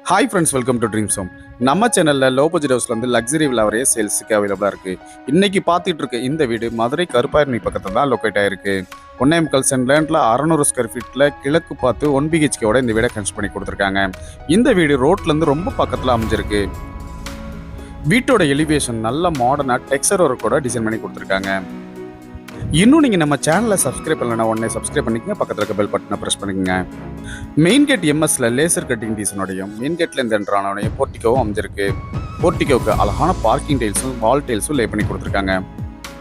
Hi friends, welcome to dreams home. நம்ம சேனலில் low budget ஹவுஸில் வந்து லக்ஸரி வில்லா வரைய சேல்ஸுக்கு அவைலபிளாக இருக்குது. இன்றைக்கி பார்த்துட்டு இருக்க இந்த வீடு மதுரை கருப்பாயிரணி பக்கத்தில் தான் லொக்கேட் ஆகிருக்கு. 1.25 சென்ட் லேண்டில் 600 ஸ்கொயர் ஃபீட்டில் கிழக்கு பார்த்து 1 BHKவோட இந்த வீடை கன்ஸ்ட் பண்ணி கொடுத்துருக்காங்க. இந்த வீடு ரோட்லேருந்து ரொம்ப பக்கத்தில் அமைஞ்சிருக்கு. வீட்டோட எலிவேஷன் நல்ல மாடர்னாக டெக்ஸ்சர் ஒர்க்கோட டிசைன் பண்ணி கொடுத்துருக்காங்க. இன்னும் நீங்கள் நம்ம சேனலை சப்ஸ்கிரைப் பண்ணலன்னா உடனே சப்ஸ்கிரைப் பண்ணிக்கங்க. பக்கத்தில் இருக்க பெல் பட்டனை ப்ரெஸ் பண்ணிக்கங்க. மெயின் கேட் எம்எஸ்ல லேசர் கட்டிங் டிசைனோடையும் மெயின் கேட்ல இந்த என்ட்ரானோடையும் போர்ட்டிகோவும் அமைஞ்சிருக்கு. போர்ட்டிகோவுக்கு அழகான பார்க்கிங் டைல்ஸும் வால் டைல்ஸும் லே பண்ணி கொடுத்துருக்காங்க.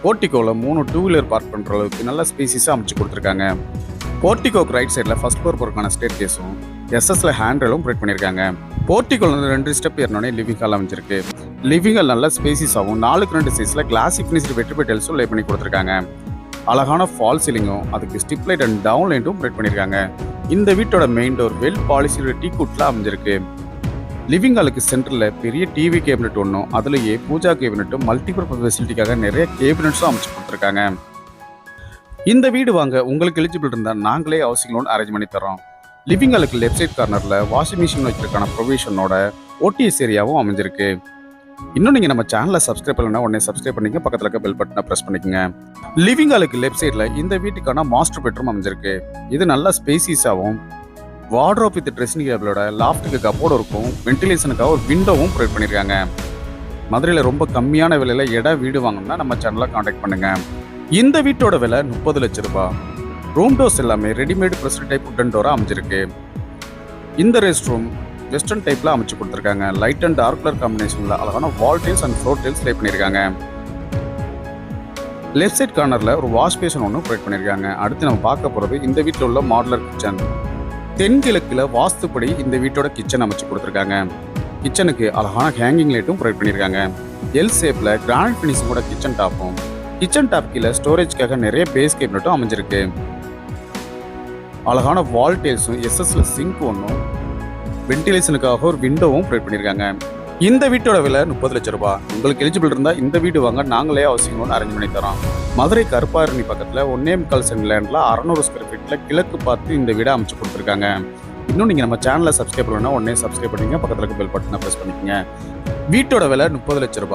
போர்ட்டிகோவில் 3 2 வீலர் பார்க் பண்ணுற அளவுக்கு நல்ல ஸ்பேசிஸாக அமைச்சு கொடுத்துருக்காங்க. போர்ட்டிகோக்கு ரைட் சைடில் ஃபர்ஸ்ட் ஃப்ளோர் போகிறதுக்கான ஸ்டேட் கேஸும் எஸ்எஸ்ல ஹேண்ட் ரெயிலும் ப்ரொவைட் பண்ணியிருக்காங்க. போர்ட்டிகோவில் 2 ஸ்டெப் ஏறினோடனே லிவிங் ஹால் அமைஞ்சிருக்கு. லிவிங் ஹால் நல்ல ஸ்பேசிஸாகவும் 4x2 சைஸில் கிளாசி ஃபினிஷ்டு வெற்றி டைல்ஸும் லே பண்ணி கொடுத்துருக்காங்க. அழகான ஃபால் சீலிங்கும் அதுக்கு ஸ்டிப் லைட் அண்ட் டவுன் லைட்டும் ப்ரொவைட் பண்ணியிருக்காங்க. இந்த வீட்டோட மெயின் டோர் வெல் பாலிஷ்டு டீக்குட்ல அமைஞ்சிருக்கு. லிவிங் ஹாலுக்கு சென்டரில் பெரிய டிவி கேபினெட் ஒன்றும் அதுலேயே பூஜா கேபினெட்டும் மல்டிபர்பஸ் ஃபெசிலிட்டிக்காக நிறைய கேபினெட்ஸும் அமைச்சு கொடுத்துருக்காங்க. இந்த வீடு வாங்க உங்களுக்கு எலிஜிபிள் இருந்தால் நாங்களே ஹவுசிங் லோன் அரேஞ்ச் பண்ணி தரோம். லிவிங் ஹாலுக்கு லெஃப்ட் சைட் கார்னரில் வாஷிங் மிஷின் வைக்கிறதுக்கான ப்ரொவிஷனோட ஓடிஎஸ் ஏரியாவும் அமைஞ்சிருக்கு. இன்னும் நீங்கள் நம்ம சேனலை சப்ஸ்கிரைப் பண்ணலன்னா உடனே சப்ஸ்கிரைப் பண்ணிக்க. பக்கத்தில் இருக்க பெல் பட்டனை ப்ரெஸ் பண்ணிக்கங்க. லிவிங் ஹாலுக்கு லெஃப்ட் சைடில் இந்த வீட்டுக்கான மாஸ்டர் பெட்ரூம் அமைஞ்சிருக்கு. இது நல்ல ஸ்பேசிஸாகவும் வார்ட்ரோப் வித் ட்ரெஸ்ஸிங் டேபிளோட லாஃப்ட்டுக்கு கப்போர்டு இருக்கும். வென்டிலேஷனுக்காக ஒரு விண்டோவும் ப்ரொவைட் பண்ணியிருக்காங்க. மதுரையில் ரொம்ப கம்மியான விலையில் இடம் வீடு வாங்கணும்னா நம்ம சேனலை காண்டாக்ட் பண்ணுங்க. இந்த வீட்டோட விலை 30 லட்சம் ரூபாய். ரூம் டோர்ஸ் எல்லாமே ரெடிமேட் ப்ரெஸ்ட் டைப் உட்டன் டோராக அமைஞ்சிருக்கு. இந்த ரெஸ்ட் ரூம் வெஸ்டர்ன் டைப்ல அமைச்சு கொடுத்துருக்காங்க. லைட் அண்ட் டார்க் கலர் காம்பினேஷன்ல அழகான wall tiles and floor tiles lay பண்ணியிருக்காங்க. லெஃப்ட் சைட் கார்னர்ல ஒரு வாஷ் பேஷன் ஒன்று ப்ரொவைட் பண்ணியிருக்காங்க. அடுத்து நம்ம பார்க்க போறது இந்த வீட்டில் உள்ள மாடுலர் கிச்சன். தென்கிழக்குல வாஸ்துப்படி இந்த வீட்டோட கிச்சன் அமைச்சு கொடுத்துருக்காங்க. கிச்சனுக்கு அழகான ஹேங்கிங் லைட்டும் ப்ரொவைட் பண்ணியிருக்காங்க. எல் ஷேப்ல கிரானைட் ஃபினிஷிங்கோட கிச்சன் டாப்பும் கிச்சன் டாப் கீழே ஸ்டோரேஜ்க்காக நிறைய பேஸ் கேபினட்டும் அமைஞ்சிருக்கு. அழகான வால் டைல்ஸும் எஸ்எஸ்ல சிங்க் ஒன்றும் வென்டிலேஷனுக்காக ஒரு விண்டோவும் ப்ரொவைட் பண்ணியிருக்காங்க. இந்த வீட்டோட விலை 30 லட்சம் ரூபாய். உங்களுக்கு எலிஜிபிள் இருந்தால் இந்த வீடு வாங்க நாங்களே ஹவுசிங் லோன் அரேஞ்ச் பண்ணி தரோம். மதுரை கருப்பாயிரணி பக்கத்தில் 1.25 சென்ட் லேண்டில் 600 ஸ்கொயர் ஃபீட்டில் கிழக்கு பார்த்து இந்த வீடை அமைச்சு கொடுத்துருக்காங்க. இன்னும் நீங்கள் நம்ம சேனலை சப்ஸ்கிரைப் பண்ணணும்னா உடனே சப்ஸ்கிரைப் பண்ணிங்க. பக்கத்தில் இருக்க பெல் பட்டனை ப்ரெஸ் பண்ணிக்கங்க. வீட்டோட விலை 30 லட்சம் ரூபாய்.